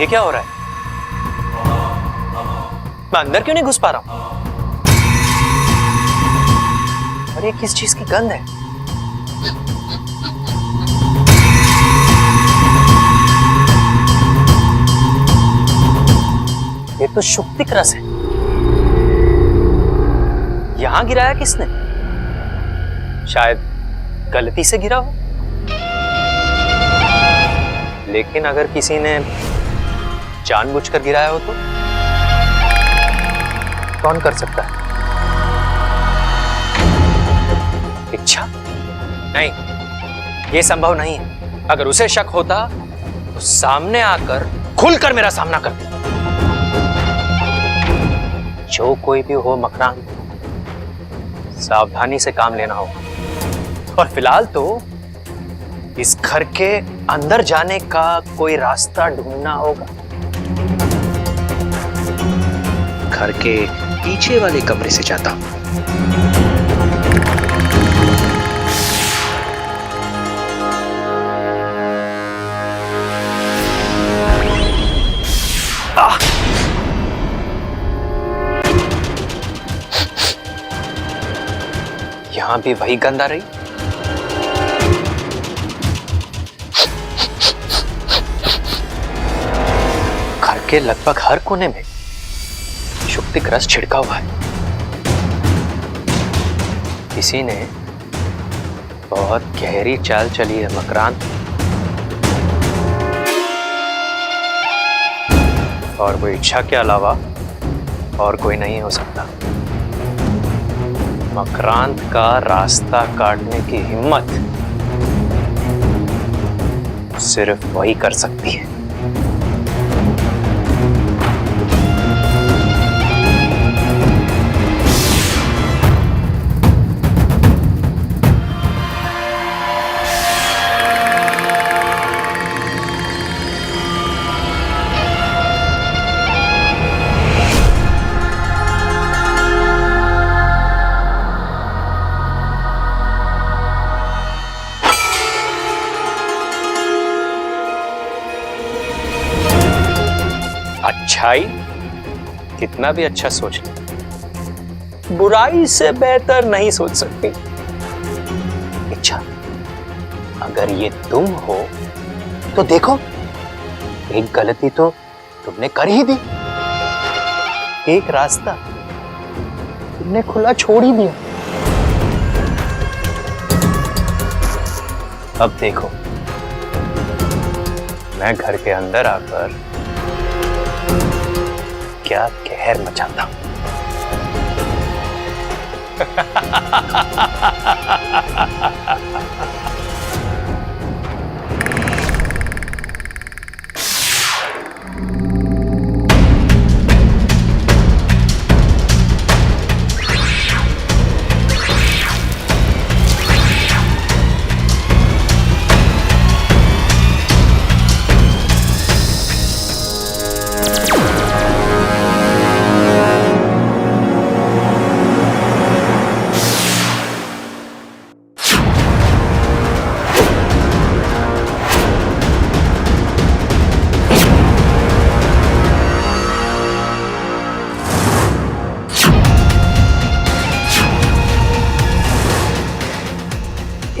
ये क्या हो रहा है? मैं अंदर क्यों नहीं घुस पा रहा हूं? और ये किस चीज की गंध है? ये तो शुक्तिक रस है। यहां गिराया किसने? शायद गलती से गिरा हो। लेकिन अगर किसी ने जानबूझकर गिराया हो तो कौन कर सकता है? इच्छा? नहीं, यह संभव नहीं है। अगर उसे शक होता तो सामने आकर खुलकर मेरा सामना करती। जो कोई भी हो मकरान, सावधानी से काम लेना होगा। और फिलहाल तो इस घर के अंदर जाने का कोई रास्ता ढूंढना होगा। घर के पीछे वाले कमरे से जाता हूं। यहां भी वही गंध आ रही। घर के लगभग हर कोने में शुक्तिक रस छिड़का हुआ है। किसी ने बहुत गहरी चाल चली है मकरान। और वो इच्छा के अलावा और कोई नहीं हो सकता। मकरांत का रास्ता काटने की हिम्मत सिर्फ वही कर सकती है। अच्छाई कितना भी अच्छा सोच ले, बुराई से बेहतर नहीं सोच सकती। इच्छा, अगर ये तुम हो तो देखो, एक गलती तो तुमने कर ही दी। एक रास्ता तुमने खुला छोड़ ही दिया। अब देखो, मैं घर के अंदर आकर क्या कहर मचाता हूं।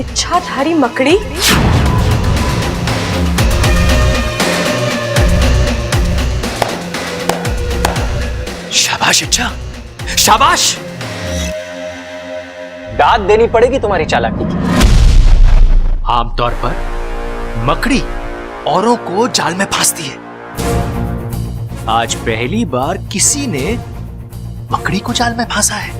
इच्छाधारी मकड़ी, शाबाश इच्छा, शाबाश। दाद देनी पड़ेगी तुम्हारी चालाकी की। आमतौर पर मकड़ी औरों को जाल में फांसती है। आज पहली बार किसी ने मकड़ी को जाल में फांसा है।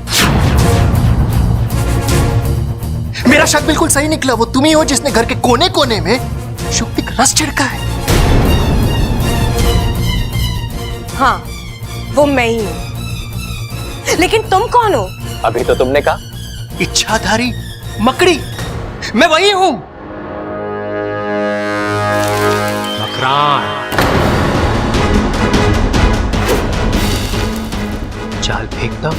मेरा शक बिल्कुल सही निकला। वो तुम ही हो जिसने घर के कोने कोने में शुक्तिक रस छिड़का है। हाँ, वो मैं ही हूं। लेकिन तुम कौन हो? अभी तो तुमने कहा इच्छाधारी मकड़ी। मैं वही हूं। मकरान, जाल फेंकता हूं,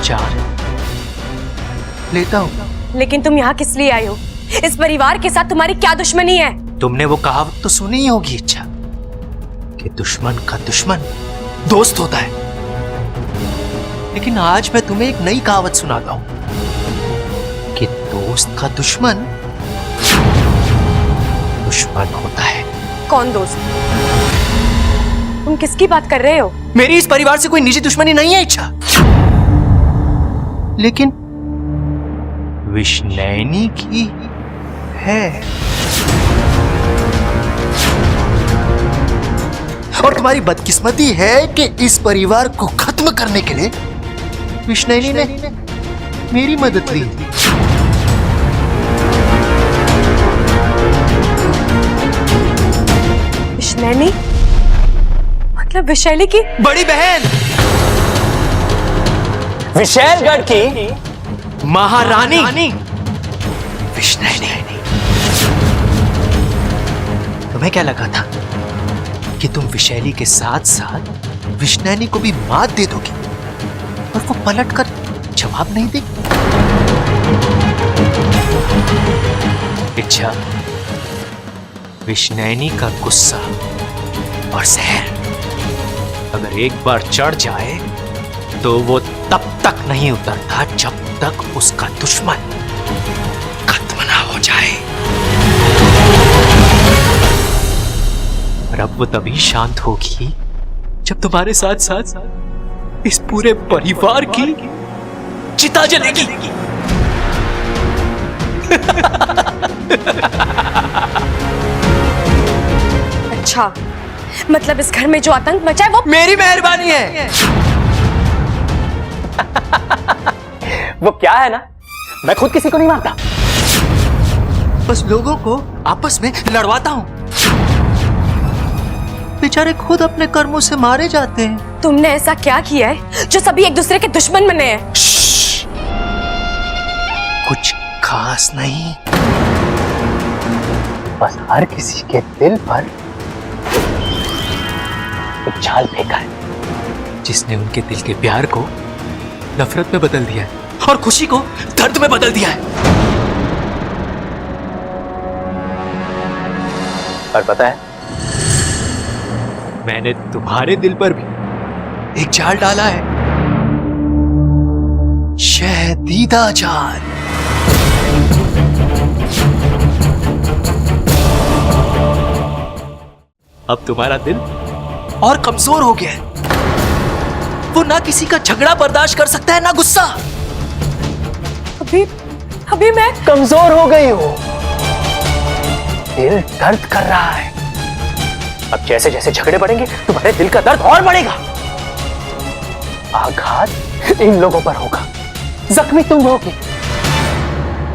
जाल लेता हूं। लेकिन तुम यहाँ किस लिए आई हो? इस परिवार के साथ तुम्हारी क्या दुश्मनी है? तुमने वो कहावत तो सुनी ही होगी इच्छा, कि दुश्मन का दुश्मन दोस्त होता है। लेकिन आज मैं तुम्हें एक नई कहावत सुनाता हूं कि दोस्त का दुश्मन दुश्मन होता है। कौन दोस्त? तुम किसकी बात कर रहे हो? मेरी इस परिवार से कोई निजी दुश्मनी नहीं है इच्छा, लेकिन विष्णैनी की है। और तुम्हारी बदकिस्मती है कि इस परिवार को खत्म करने के लिए विष्णैनी ने मेरी मदद ली। विष्णैनी मतलब विशैली की बड़ी बहन, विशैलगढ़ की महारानी विष्णैनी। तुम्हें क्या लगा था कि तुम विशैली के साथ साथ विष्णैनी को भी मात दे दोगी और वो पलटकर जवाब नहीं देगी? इच्छा, विष्णैनी का गुस्सा और जहर अगर एक बार चढ़ जाए तो वो तब तक नहीं उतरता जब तक उसका दुश्मन खत्म ना हो जाए। और अब वो तभी शांत होगी जब तुम्हारे साथ साथ इस पूरे परिवार की चिता जलेगी। अच्छा, मतलब इस घर में जो आतंक मचा है वो मेरी मेहरबानी है। वो क्या है ना, मैं खुद किसी को नहीं मारता, बस लोगों को आपस में लड़वाता हूं। बेचारे खुद अपने कर्मों से मारे जाते हैं। तुमने ऐसा क्या किया है जो सभी एक दूसरे के दुश्मन बने हैं? कुछ खास नहीं, बस हर किसी के दिल पर एक जाल फेंका है, जिसने उनके दिल के प्यार को नफरत में बदल दिया है और खुशी को दर्द में बदल दिया है। और पता है, मैंने तुम्हारे दिल पर भी एक जाल डाला है, शहदीदा जाल। अब तुम्हारा दिल और कमजोर हो गया है। वो ना किसी का झगड़ा बर्दाश्त कर सकता है, ना गुस्सा। अभी मैं कमजोर हो गई हो, दिल दर्द कर रहा है। अब जैसे जैसे झगड़े बढ़ेंगे तुम्हारे दिल का दर्द और बढ़ेगा। आघात इन लोगों पर होगा, जख्मी तुम होगी,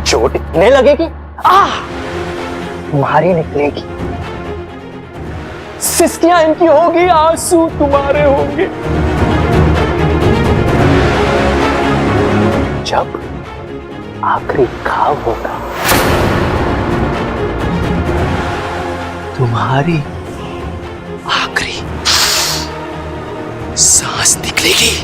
चोट इतने लगेगी तुम्हारी निकलेगी, सिस्कियां इनकी होगी, आंसू तुम्हारे होंगे। जब आखिरी घाव होगा तुम्हारी आखिरी सांस निकलेगी।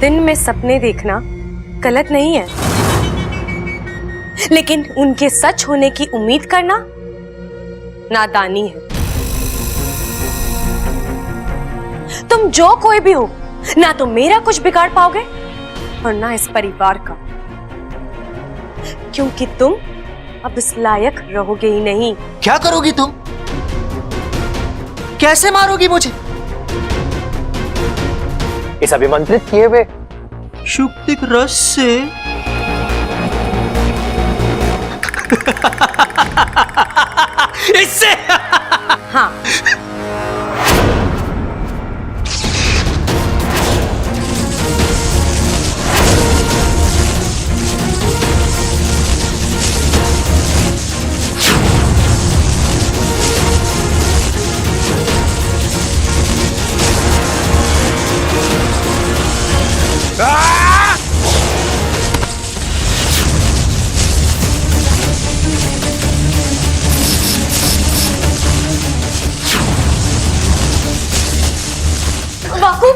दिन में सपने देखना गलत नहीं है, लेकिन उनके सच होने की उम्मीद करना नादानी है। तुम जो कोई भी हो, ना तो मेरा कुछ बिगाड़ पाओगे और ना इस परिवार का, क्योंकि तुम अब इस लायक रहोगे ही नहीं। क्या करोगी तुम? कैसे मारोगी मुझे? इस अभिमंत्रित किए हुए शुक्तिक रस से। इससे। हाँ, बापू,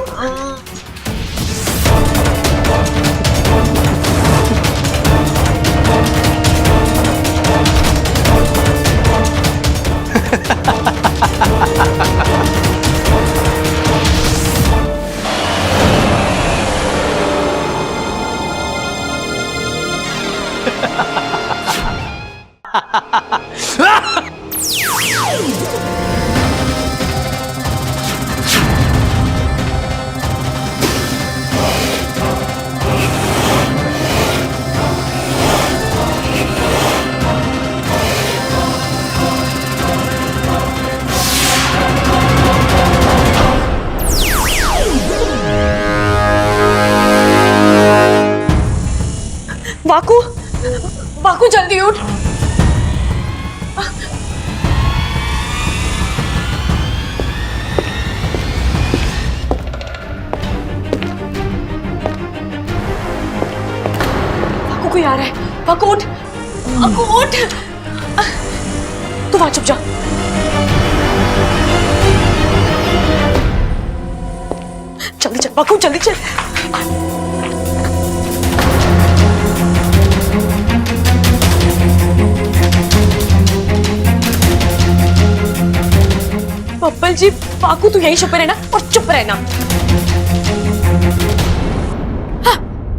जल्दी उठ। पाकू कोई आ रहा है। पाकू उठ, पाकू उठ। तू वहां चुप जा। जल्दी चल पाकू, जल्दी चल। बब्बल जी, पाकू तू यहीं छुपे रहना और चुप रहना। हाँ,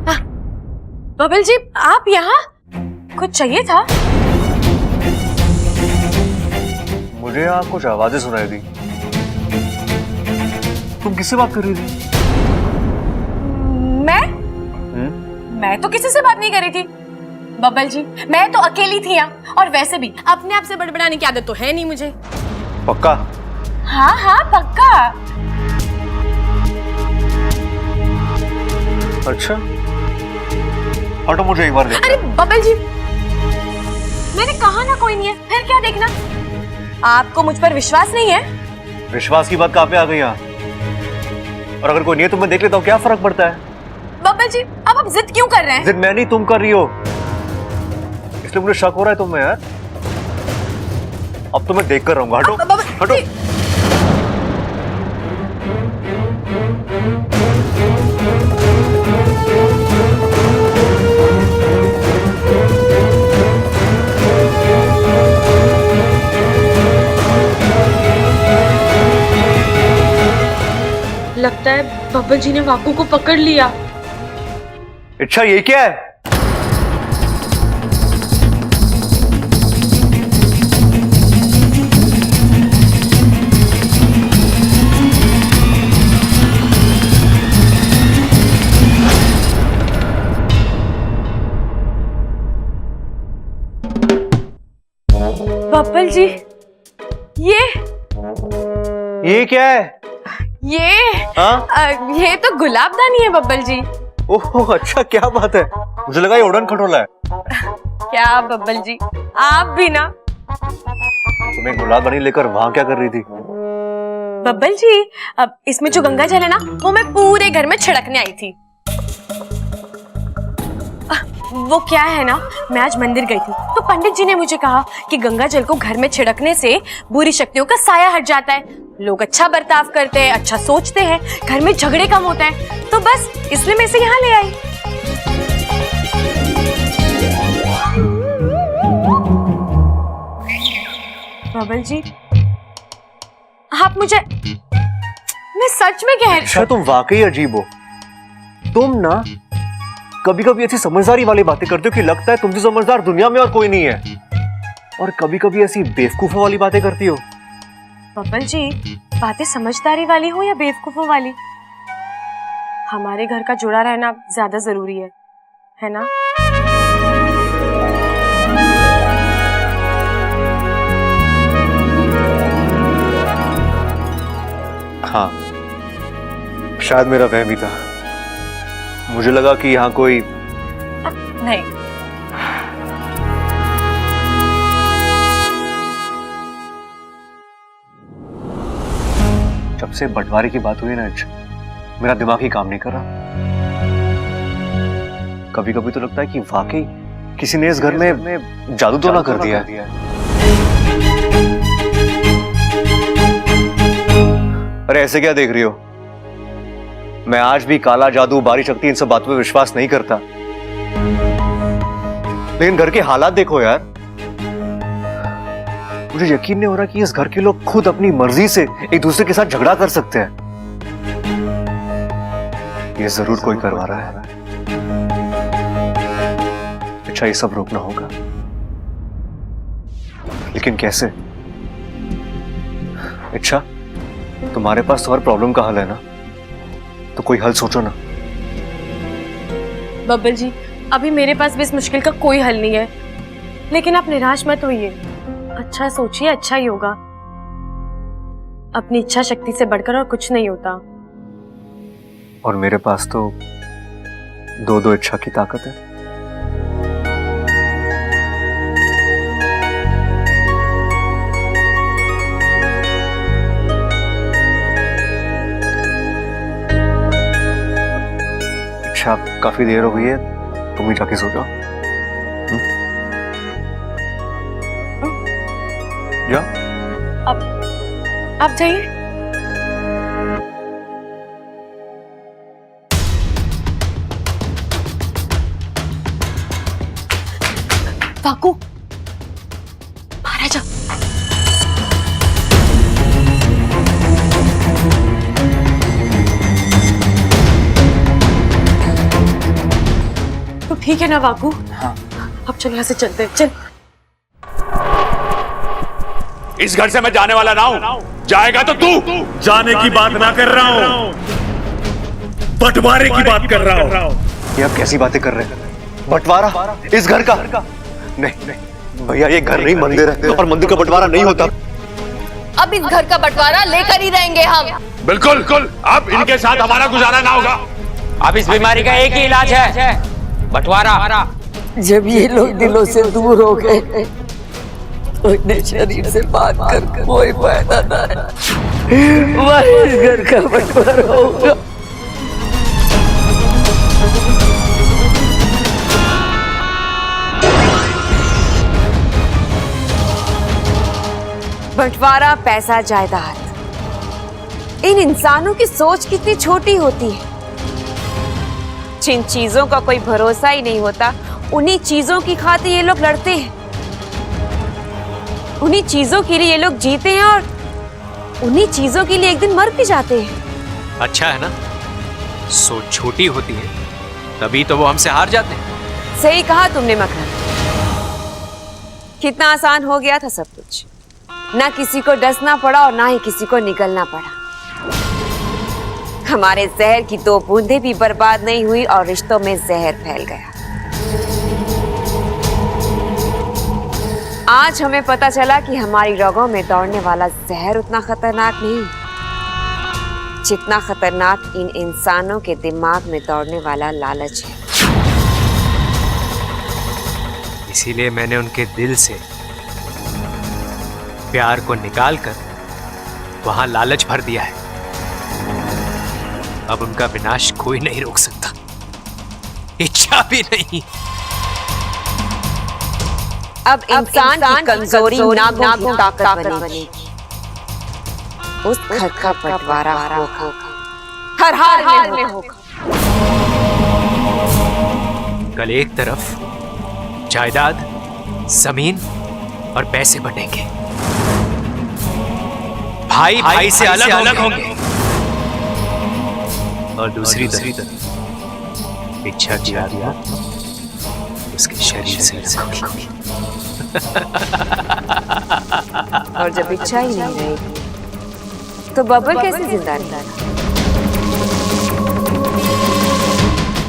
हाँ। बब्बल जी, आप यहाँ कुछ चाहिए था? मुझे यहाँ कुछ आवाजें सुनाई दी। तुम किससे बात कर रही थी? मैं तो किसी से बात नहीं कर रही थी बब्बल जी, मैं तो अकेली थी यहाँ। और वैसे भी अपने आप से बड़बड़ाने की आदत तो है नहीं मुझे। पक्का? हाँ हाँ पक्का। अच्छा, हटो, मुझे एक बार देखना। अरे बब्बल जी, मैंने कहा ना कोई नहीं है, फिर क्या देखना? आपको मुझ पर विश्वास नहीं है? विश्वास की बात कहाँ पे आ गई यहाँ? और अगर कोई नहीं है तो मैं देख लेता हूँ, क्या फर्क पड़ता है? बब्बल जी, अब आप जिद क्यों कर रहे हैं? जिद मैं नहीं, तुम कर रही हो, इसलिए मुझे शक हो रहा है तुम में यार। अब तो मैं देख कर रहूंगा। हटो, हटो। लगता है बब्बल जी ने वाकू को पकड़ लिया। अच्छा, ये क्या है? बब्बल जी, ये क्या है? ये हाँ? ये तो गुलाबदानी है बब्बल जी। ओह अच्छा, क्या बात है, मुझे लगा ये उड़न खटोला है। क्या बब्बल जी, आप भी ना। तुम्हें गुलाबदानी लेकर वहां क्या कर रही थी? बब्बल जी, अब इसमें जो गंगा जल है ना, वो मैं पूरे घर में छिड़कने आई थी। वो क्या है ना, मैं आज मंदिर गई थी तो पंडित जी ने मुझे कहा कि गंगा जल को घर में छिड़कने से बुरी शक्तियों का साया हट जाता है, लोग अच्छा बर्ताव करते हैं, अच्छा सोचते हैं, घर में झगड़े कम होते हैं। तो बस इसलिए मैं इसे यहाँ ले आई। बब्बल जी, आप मुझे, मैं सच में कह रही। अच्छा, तुम वाकई अजीब हो। तुम ना कभी कभी ऐसी समझदारी वाली बातें करते हो कि लगता है तुमसे समझदार दुनिया में और कोई नहीं है, और कभी कभी ऐसी बेवकूफों वाली बातें करती हो। बब्बल जी, बातें समझदारी वाली हो या बेवकूफों वाली, हमारे घर का जुड़ा रहना ज्यादा जरूरी है ना? हाँ, शायद मेरा वहम ही था। मुझे लगा कि यहाँ कोई नहीं। जब से बंटवारे की बात हुई ना, मेरा दिमाग ही काम नहीं कर रहा। कभी कभी तो लगता है कि वाकई किसी ने इस घर में जादू तो ना कर दिया। अरे ऐसे क्या देख रही हो? मैं आज भी काला जादू, बारी शक्ति, इन सब बातों पे विश्वास नहीं करता, लेकिन घर के हालात देखो यार। मुझे यकीन नहीं हो रहा कि इस घर के लोग खुद अपनी मर्जी से एक दूसरे के साथ झगड़ा कर सकते हैं। ये जरूर कोई करवा रहा है। अच्छा, ये सब रोकना होगा, लेकिन कैसे? अच्छा, तुम्हारे पास तो हर प्रॉब्लम का हल है ना, तो कोई हल सोचो ना। बब्बल जी, अभी मेरे पास भी इस मुश्किल का कोई हल नहीं है, लेकिन आप निराश मत होइए। अच्छा सोचिए, अच्छा ही होगा। अपनी इच्छा शक्ति से बढ़कर और कुछ नहीं होता। और मेरे पास तो दो इच्छा की ताकत है। अच्छा काफी देर हो गई है, तुम ही जाके सो जाओ। जा। आप जाइए। वाकू, महाराजा। तो ठीक है ना वाकू? हाँ। अब चल यहाँ से चलते हैं, चल। इस घर से मैं जाने वाला ना हूं, जाएगा तो तू। जाने की बात ना कर रहा हूं, बंटवारे की बात कर रहा हूं। ये आप कैसी बातें कर रहे हैं? बंटवारा इस घर का? नहीं नहीं भैया, ये घर नहीं मंदिर है, और मंदिर का बंटवारा नहीं होता। अब इस घर का बंटवारा लेकर ही रहेंगे हम। बिल्कुल बिल्कुल, अब इनके साथ हमारा गुजारा ना होगा। अब इस बीमारी का एक ही इलाज है, बंटवारा। जब ये लोग दिलों से दूर हो गए तो इन्हें शरीर से बात कर कोई फायदा ना है। वही इस घर का बंटवारा होगा। बंटवारा, पैसा, जायदाद, इन इंसानों की सोच कितनी छोटी होती है। जिन चीजों का कोई भरोसा ही नहीं होता, उन्हीं चीजों की खातिर ये लोग लड़ते हैं, उन्हीं चीजों के लिए ये लोग जीते हैं और उन्हीं चीजों के लिए एक दिन मर भी जाते हैं। अच्छा है ना, सोच छोटी होती है तभी तो वो हमसे हार जाते हैं। सही कहा तुमने मकरंद, कितना आसान हो गया था सब कुछ। ना किसी को डसना पड़ा और ना ही किसी को निकलना पड़ा। हमारे जहर की 2 बूंदें भी बर्बाद नहीं हुई और रिश्तों में जहर फैल गया। आज हमें पता चला कि हमारी रगों में दौड़ने वाला जहर उतना खतरनाक नहीं जितना खतरनाक इन इंसानों के दिमाग में दौड़ने वाला लालच है। इसीलिए मैंने उनके दिल से प्यार को निकालकर वहां लालच भर दिया है। अब उनका विनाश कोई नहीं रोक सकता, इच्छा भी नहीं। अब इंसान की कमजोरी नागों ताकत बनेगी। उस घर का बंटवारा होगा, हर हाल में होगा। कल एक तरफ जायदाद, जमीन और पैसे बटेंगे, भाई भाई से अलग होंगे, और दूसरी तरफ इच्छा की आत्मा उसके शरीर से अलग होगी। और जब इच्छा ही नहीं रहेगी तो बबल कैसे जिंदा रहेगा?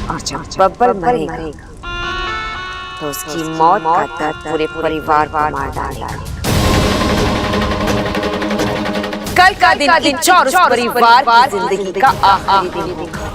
और जब बबल मरेगा तो उसकी मौत का दर्द पूरे परिवार को मार डालेगा। कल का दिन चौर परिवार की जिंदगी का आखिरी दिन होगा।